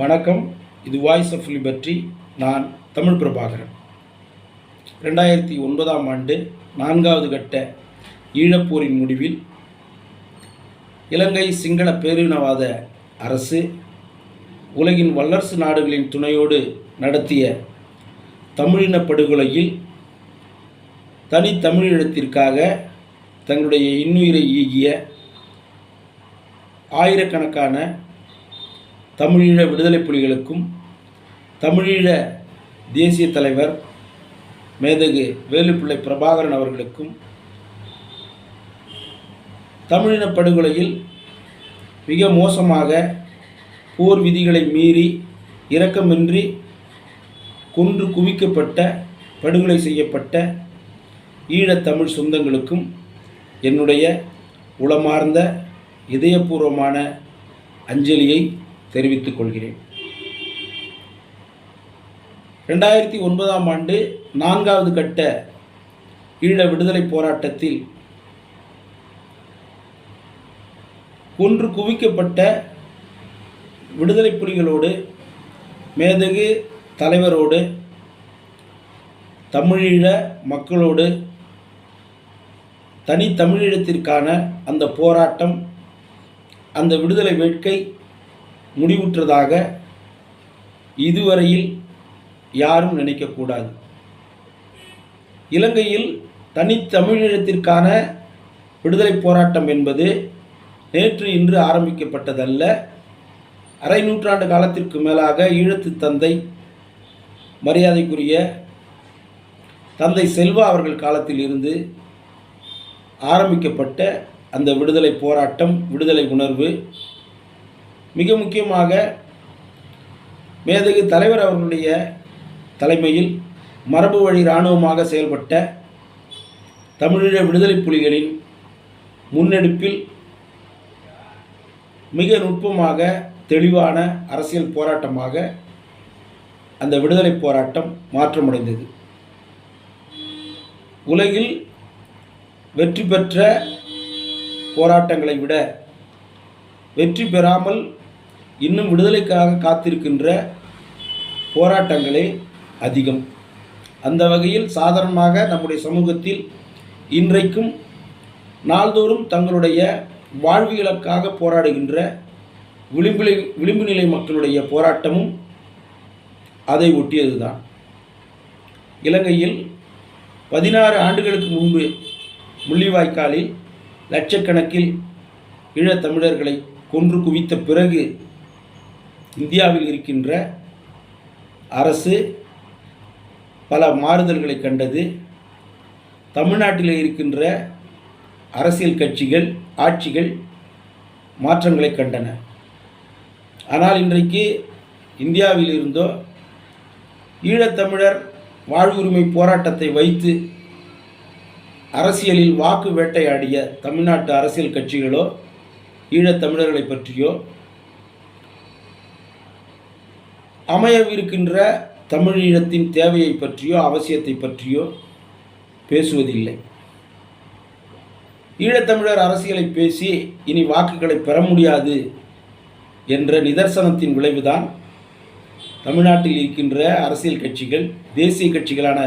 வணக்கம். இது voice of liberty. நான் தமிழ் பிரபாகரன். 2009ஆம் ஆண்டு 4வது கட்ட ஈழப்போரின் முடிவில் இலங்கை சிங்கள பேரினவாத அரசு உலகின் வல்லரசு நாடுகளின் துணையோடு நடத்திய தமிழின படுகொலையில் தனித்தமிழீழத்திற்காக தங்களுடைய இன்னுயிரை ஈகிய ஆயிரக்கணக்கான தமிழீழ விடுதலை புலிகளுக்கும் தமிழீழ தேசிய தலைவர் மேதகு வேலுப்பிள்ளை பிரபாகரன் அவர்களுக்கும் தமிழின படுகொலையில் மிக மோசமாக போர் விதிகளை மீறி இரக்கமின்றி கொன்று குவிக்கப்பட்ட படுகொலை செய்யப்பட்ட ஈழத்தமிழ் சொந்தங்களுக்கும் என்னுடைய உளமார்ந்த இதயபூர்வமான அஞ்சலியை தெரிவித்துக் கொள்கிறேன். 2009ஆம் ஆண்டு 4வது கட்ட ஈழ விடுதலை போராட்டத்தில் கொன்று குவிக்கப்பட்ட விடுதலை புலிகளோடு மேதகு தலைவரோடு தமிழீழ மக்களோடு தனி தமிழீழத்திற்கான அந்த போராட்டம், அந்த விடுதலை வேட்கை முடிவுற்றதாக இதுவரையில் யாரும் நினைக்கக்கூடாது. இலங்கையில் தனித்தமிழீழத்திற்கான விடுதலை போராட்டம் என்பது நேற்று இன்று ஆரம்பிக்கப்பட்டதல்ல. அரை நூற்றாண்டு காலத்திற்கு மேலாக ஈழத்து தந்தை மரியாதைக்குரிய தந்தை செல்வா அவர்கள் காலத்தில் இருந்து ஆரம்பிக்கப்பட்ட அந்த விடுதலை போராட்டம், விடுதலை உணர்வு மிக முக்கியமாக மேதகு தலைவர் அவர்களுடைய தலைமையில் மரபு வழி இராணுவமாக செயல்பட்ட தமிழீழ விடுதலை புலிகளின் முன்னெடுப்பில் மிக நுட்பமாக தெளிவான அரசியல் போராட்டமாக அந்த விடுதலை போராட்டம் மாற்றமடைந்தது. உலகில் வெற்றி பெற்ற போராட்டங்களை விட வெற்றி பெறாமல் இன்னும் விடுதலைக்காக காத்திருக்கின்ற போராட்டங்களே அதிகம். அந்த வகையில் சாதாரணமாக நம்முடைய சமூகத்தில் இன்றைக்கும் நாள்தோறும் தங்களுடைய வாழ்வியலுக்காக போராடுகின்ற விளிம்பு நிலை மக்களுடைய போராட்டமும் அதை ஒட்டியதுதான். இலங்கையில் 16 ஆண்டுகளுக்கு முன்பு முள்ளிவாய்க்காலில் லட்சக்கணக்கில் ஈழத்தமிழர்களை கொன்று குவித்த பிறகு இந்தியாவில் இருக்கின்ற அரசு பல மாறுதல்களை கண்டது. தமிழ்நாட்டில் இருக்கின்ற அரசியல் கட்சிகள், ஆட்சிகள் மாற்றங்களை கண்டன. ஆனால் இன்றைக்கு இந்தியாவில் இருந்தோ ஈழத்தமிழர் வாழ்வுரிமை போராட்டத்தை வைத்து அரசியலில் வாக்கு வேட்டையாடிய தமிழ்நாட்டு அரசியல் கட்சிகளோ ஈழத்தமிழர்களை பற்றியோ அமையவிருக்கின்ற தமிழீழத்தின் தேவையை பற்றியோ அவசியத்தை பற்றியோ பேசுவதில்லை. ஈழத்தமிழர் அரசியலை பேசி இனி வாக்குகளை பெற முடியாது என்ற நிதர்சனத்தின் விளைவுதான் தமிழ்நாட்டில் இருக்கின்ற அரசியல் கட்சிகள், தேசிய கட்சிகளான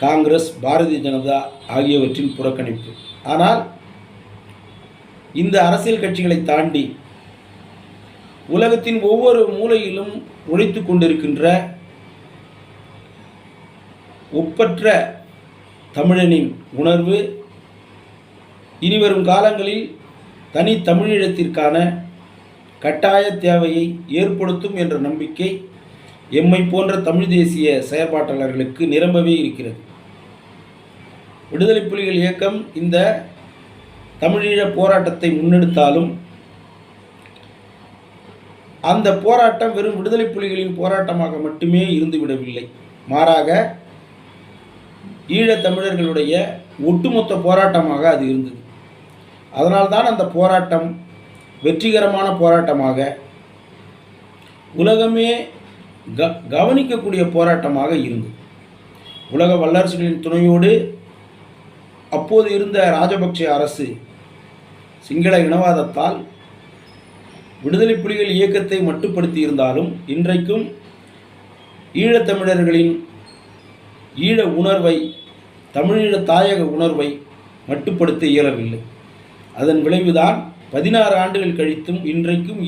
காங்கிரஸ், பாரதிய ஜனதா ஆகியவற்றின் புறக்கணிப்பு. ஆனால் இந்த அரசியல் கட்சிகளை தாண்டி உலகத்தின் ஒவ்வொரு மூலையிலும் உழைத்து கொண்டிருக்கின்ற ஒப்பற்ற தமிழனின் உணர்வு இனிவரும் காலங்களில் தனி தமிழீழத்திற்கான கட்டாய தேவையை ஏற்படுத்தும் என்ற நம்பிக்கை எம்மை போன்ற தமிழ் தேசிய செயற்பாட்டாளர்களுக்கு நிரம்பவே இருக்கிறது. விடுதலை புலிகள் இயக்கம் இந்த தமிழீழ போராட்டத்தை முன்னெடுத்தாலும் அந்த போராட்டம் வெறும் விடுதலை புலிகளின் போராட்டமாக மட்டுமே இருந்துவிடவில்லை. மாறாக ஈழத்தமிழர்களுடைய ஒட்டுமொத்த போராட்டமாக அது இருந்தது. அதனால்தான் அந்த போராட்டம் வெற்றிகரமான போராட்டமாக, உலகமே கவனிக்கக்கூடிய போராட்டமாக இருந்தது. உலக வல்லரசுகளின் துணையோடு அப்போது இருந்த ராஜபக்ஷ அரசு சிங்கள இனவாதத்தால் விடுதலை புலிகள் இயக்கத்தை மட்டுப்படுத்தி இருந்தாலும் இன்றைக்கும் ஈழத்தமிழர்களின் ஈழ உணர்வை, தமிழீழ தாயக உணர்வை மட்டுப்படுத்த இயலவில்லை. அதன் விளைவுதான் 16 ஆண்டுகள் கழித்தும் இன்றைக்கும்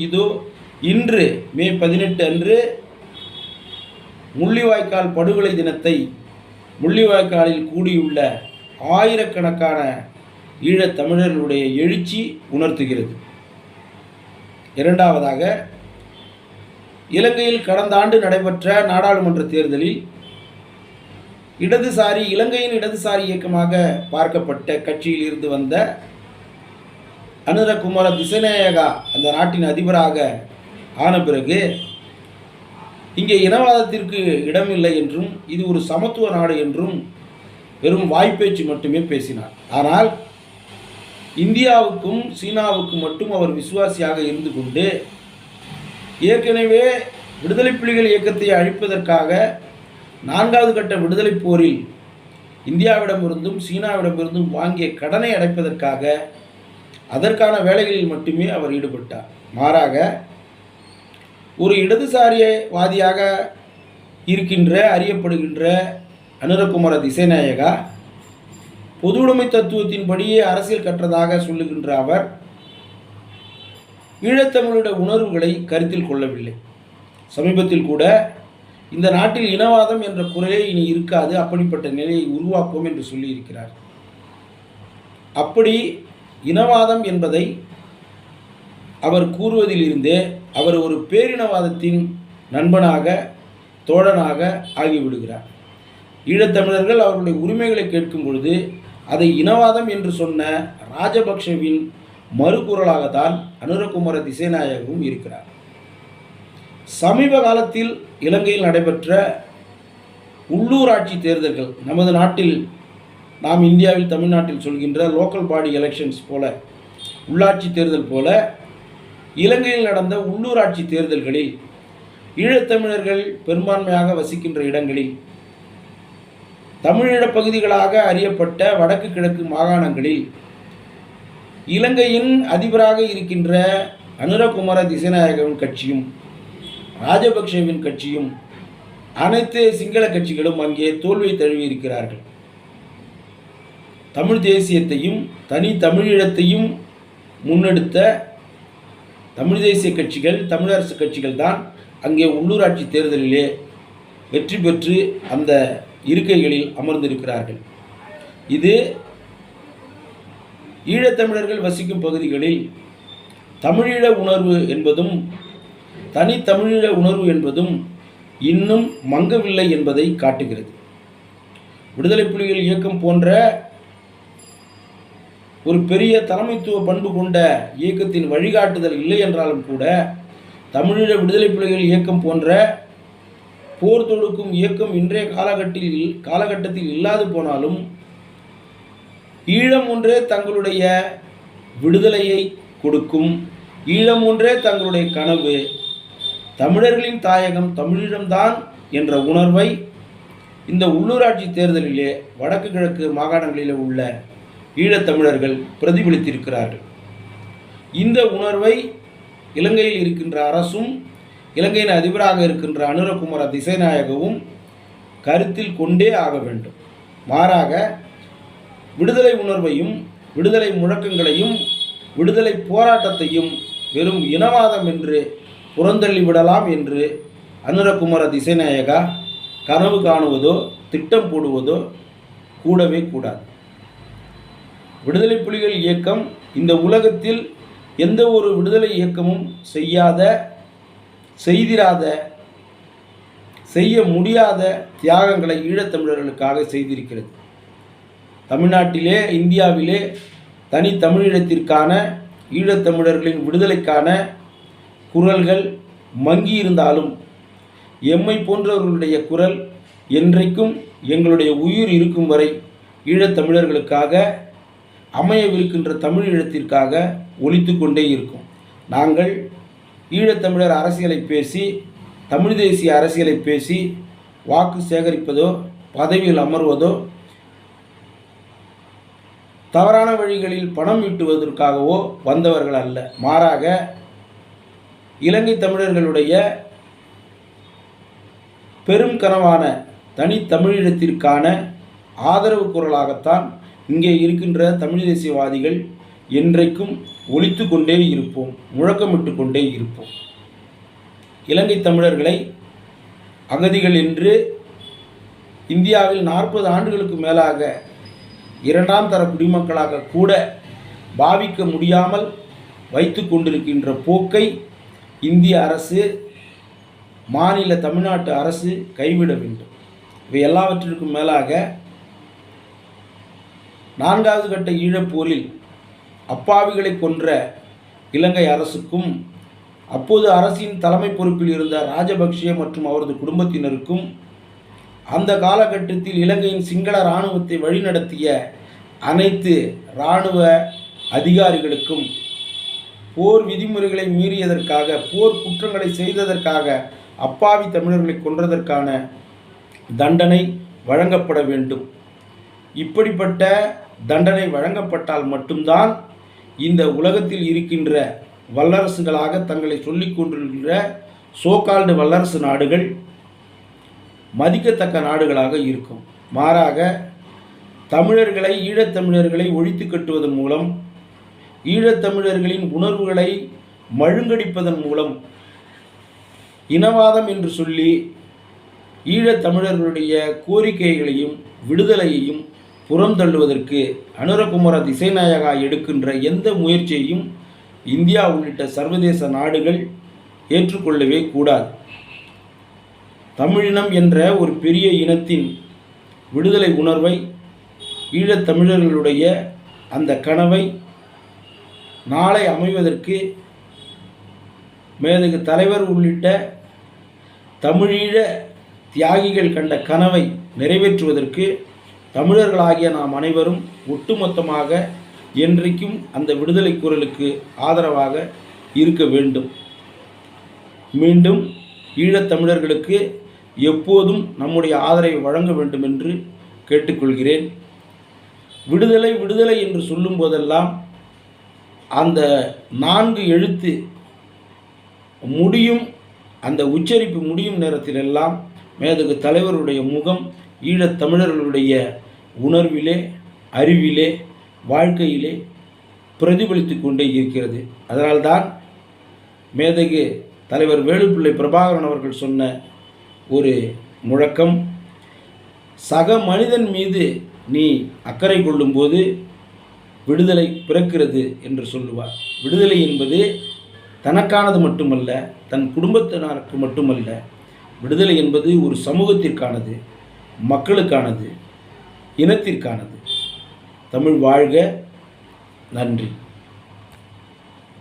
இன்று மே 18 அன்று முள்ளிவாய்க்கால் படுகொலை தினத்தை முள்ளிவாய்க்காலில் கூடியுள்ள ஆயிரக்கணக்கான ஈழத் தமிழர்களுடைய எழுச்சி உணர்த்துகிறது. இரண்டாவதாக, இலங்கையில் கடந்த ஆண்டு நடைபெற்ற நாடாளுமன்ற தேர்தலில் இலங்கையின் இடதுசாரி இயக்கமாக பார்க்கப்பட்ட கட்சியில் இருந்து வந்த அனுரகுமார திசநாயகா அந்த நாட்டின் அதிபராக ஆன பிறகு இங்கே இனவாதத்திற்கு இடமில்லை என்றும் இது ஒரு சமத்துவ நாடு என்றும் வெறும் வாய்ப்பேச்சு மட்டுமே பேசினார். ஆனால் இந்தியாவுக்கும் சீனாவுக்கும் மட்டும் அவர் விசுவாசியாக இருந்து கொண்டு ஏற்கனவே விடுதலை புலிகள் இயக்கத்தை அழிப்பதற்காக 4வது கட்ட விடுதலை போரில் இந்தியாவிடமிருந்தும் சீனாவிடமிருந்தும் வாங்கிய கடனை அடைப்பதற்காக அதற்கான வேலைகளில் மட்டுமே அவர் ஈடுபட்டார். மாறாக ஒரு இடதுசாரியவாதியாக அறியப்படுகின்ற அனுரகுமார திசநாயகா பொதுவுடைமை தத்துவத்தின்படியே அரசியல் கற்றதாக சொல்லுகின்ற அவர் ஈழத்தமிழுடைய உணர்வுகளை கருத்தில் கொள்ளவில்லை. சமீபத்தில் கூட இந்த நாட்டில் இனவாதம் என்ற குரலே இனி இருக்காது, அப்படிப்பட்ட நிலையை உருவாக்கும் என்று சொல்லியிருக்கிறார். அப்படி இனவாதம் என்பதை அவர் கூறுவதிலிருந்தே அவர் ஒரு பேரினவாதத்தின் நண்பனாக தோழனாக ஆகிவிடுகிறார். ஈழத்தமிழர்கள் அவர்களுடைய உரிமைகளை கேட்கும் பொழுது அதை இனவாதம் என்று சொன்ன ராஜபக்ஷவின் மறுகுரலாகத்தான் அனுரகுமார திசநாயகவும் இருக்கிறார். சமீப காலத்தில் இலங்கையில் நடைபெற்ற உள்ளூராட்சி தேர்தல்கள், நமது நாட்டில் நாம் இந்தியாவில் தமிழ்நாட்டில் சொல்கின்ற லோக்கல் பாடி எலெக்ஷன்ஸ் போல, உள்ளாட்சி தேர்தல் போல இலங்கையில் நடந்த உள்ளூராட்சி தேர்தல்களில் ஈழத்தமிழர்கள் பெரும்பான்மையாக வசிக்கின்ற இடங்களில், தமிழீழ பகுதிகளாக அறியப்பட்ட வடக்கு கிழக்கு மாகாணங்களில் இலங்கையின் அதிபராக இருக்கின்ற அனுரகுமார திசநாயகவின் கட்சியும் ராஜபக்ஷவின் கட்சியும் அனைத்து சிங்கள கட்சிகளும் அங்கே தோல்வியை தழுவியிருக்கிறார்கள். தமிழ் தேசியத்தையும் தனி தமிழீழத்தையும் முன்னெடுத்த தமிழ் தேசிய கட்சிகள், தமிழரசு கட்சிகள் தான் அங்கே உள்ளூராட்சி தேர்தலிலே வெற்றி பெற்று அந்த இருக்கைகளில் அமர்ந்திருக்கிறார்கள். இது ஈழத்தமிழர்கள் வசிக்கும் பகுதிகளில் தமிழீழ உணர்வு என்பதும் தனி தமிழீழ உணர்வு என்பதும் இன்னும் மங்கவில்லை என்பதை காட்டுகிறது. விடுதலை புலிகள் இயக்கம் போன்ற ஒரு பெரிய தலைமைத்துவ பண்பு கொண்ட இயக்கத்தின் வழிகாட்டுதல் இல்லை என்றாலும் கூட தமிழீழ விடுதலை புலிகள் இயக்கம் போன்ற போர் தொடுக்கும் இயக்கம் இன்றைய காலகட்டத்தில் இல்லாது போனாலும் ஈழம் ஒன்றே தங்களுடைய விடுதலையை கொடுக்கும், ஈழம் ஒன்றே தங்களுடைய கனவு, தமிழர்களின் தாயகம் தமிழீழம்தான் என்ற உணர்வை இந்த உள்ளூராட்சி தேர்தலிலே வடக்கு கிழக்கு மாகாணங்களிலே உள்ள ஈழத்தமிழர்கள் பிரதிபலித்திருக்கிறார்கள். இந்த உணர்வை இலங்கையில் இருக்கின்ற அரசும் இலங்கையின் அதிபராக இருக்கின்ற அனுரகுமார திசநாயகவும் கருத்தில் கொண்டே ஆக வேண்டும். மாறாக விடுதலை உணர்வையும் விடுதலை முழக்கங்களையும் விடுதலை போராட்டத்தையும் வெறும் இனவாதம் என்று புறந்தள்ளிவிடலாம் என்று அனுரகுமார திசநாயகா கனவு காணுவதோ திட்டம் போடுவதோ கூடவே கூடாது. விடுதலை புலிகள் இயக்கம் இந்த உலகத்தில் எந்த ஒரு விடுதலை இயக்கமும் செய்ய முடியாத தியாகங்களை ஈழத்தமிழர்களுக்காக செய்திருக்கிறது. தமிழ்நாட்டிலே, இந்தியாவிலே தனி தமிழீழத்திற்கான ஈழத்தமிழர்களின் விடுதலைக்கான குரல்கள் மங்கி இருந்தாலும் எம்மை போன்றவர்களுடைய குரல் என்றைக்கும் எங்களுடைய உயிர் இருக்கும் வரை ஈழத்தமிழர்களுக்காக அமையவிருக்கின்ற தமிழீழத்திற்காக ஒலித்து கொண்டே இருக்கும். நாங்கள் ஈழத்தமிழர் அரசியலை பேசி, தமிழ் தேசிய அரசியலை பேசி வாக்கு சேகரிப்பதோ பதவியில் அமர்வதோ தவறான வழிகளில் பணம் ஈட்டுவதற்காகவோ வந்தவர்கள் அல்ல. மாறாக இலங்கை தமிழர்களுடைய பெரும் கனவான தனித்தமிழீழத்திற்கான ஆதரவு குரலாகத்தான் இங்கே இருக்கின்ற தமிழ் தேசியவாதிகள் என்றைக்கும் ஒலித்து கொண்டே இருப்போம், முழக்கமிட்டு கொண்டே இருப்போம். இலங்கை தமிழர்களை அகதிகள் என்று இந்தியாவில் 40 ஆண்டுகளுக்கு மேலாக 2ஆம் தர குடிமக்களாக கூட பாவிக்க முடியாமல் வைத்து கொண்டிருக்கின்ற போக்கை இந்திய அரசு, மாநில தமிழ்நாட்டு அரசு கைவிட வேண்டும். இவை எல்லாவற்றிற்கும் மேலாக 4வது கட்ட ஈழப்போரில் அப்பாவிகளை கொன்ற இலங்கை அரசுக்கும் அப்போது அரசின் தலைமை பொறுப்பில் இருந்த ராஜபக்ஷ மற்றும் அவரது குடும்பத்தினருக்கும் அந்த காலகட்டத்தில் இலங்கையின் சிங்கள இராணுவத்தை வழிநடத்திய அனைத்து இராணுவ அதிகாரிகளுக்கும் போர் விதிமுறைகளை மீறியதற்காக, போர் குற்றங்களை செய்ததற்காக, அப்பாவி தமிழர்களை கொன்றதற்கான தண்டனை வழங்கப்பட வேண்டும். இப்படிப்பட்ட தண்டனை வழங்கப்பட்டால் மட்டும்தான் இந்த உலகத்தில் இருக்கின்ற வல்லரசுகளாக தங்களை சொல்லிக் கொண்டிருக்கின்ற சோகால்டு வல்லரசு நாடுகள் மதிக்கத்தக்க நாடுகளாக இருக்கும். மாறாக தமிழர்களை, ஈழத்தமிழர்களை ஒழித்து கட்டுவதன் மூலம், ஈழத்தமிழர்களின் உணர்வுகளை மழுங்கடிப்பதன் மூலம், இனவாதம் என்று சொல்லி ஈழத்தமிழர்களுடைய கோரிக்கைகளையும் விடுதலையையும் புறந்தள்ளுவதற்கு அனுரகுமார திசைநாயகா எடுக்கின்ற எந்த முயற்சியையும் இந்தியா உள்ளிட்ட சர்வதேச நாடுகள் ஏற்றுக்கொள்ளவே கூடாது. தமிழினம் என்ற ஒரு பெரிய இனத்தின் விடுதலை உணர்வை, ஈழத்தமிழர்களுடைய அந்த கனவை நாளை அமைவதற்கு மேதகு தலைவர் உள்ளிட்ட தமிழீழ தியாகிகள் கண்ட கனவை நிறைவேற்றுவதற்கு தமிழர்களாகிய நாம் அனைவரும் ஒட்டுமொத்தமாக என்றைக்கும் அந்த விடுதலை குரலுக்கு ஆதரவாக இருக்க வேண்டும். மீண்டும் ஈழத்தமிழர்களுக்கு எப்போதும் நம்முடைய ஆதரவை வழங்க வேண்டும் என்று கேட்டுக்கொள்கிறேன். விடுதலை விடுதலை என்று சொல்லும் போதெல்லாம் அந்த 4 எழுத்து முடியும், அந்த உச்சரிப்பு முடியும் நேரத்திலெல்லாம் மேதகு தலைவருடைய முகம் ஈழத்தமிழர்களுடைய உணர்விலே, அறிவிலே, வாழ்க்கையிலே பிரதிபலித்து கொண்டே இருக்கிறது. அதனால்தான் மேதகு தலைவர் வேலுப்பிள்ளை பிரபாகரன் அவர்கள் சொன்ன ஒரு முழக்கம், சக மனிதன் மீது நீ அக்கறை கொள்ளும்போது விடுதலை பிறக்கிறது என்று சொல்லுவார். விடுதலை என்பது தனக்கானது மட்டுமல்ல, தன் குடும்பத்தினருக்கு மட்டுமல்ல. விடுதலை என்பது ஒரு சமூகத்திற்கானது, மக்களுக்கானது, இனத்திற்கானது. தமிழ் வாழ்க. நன்றி.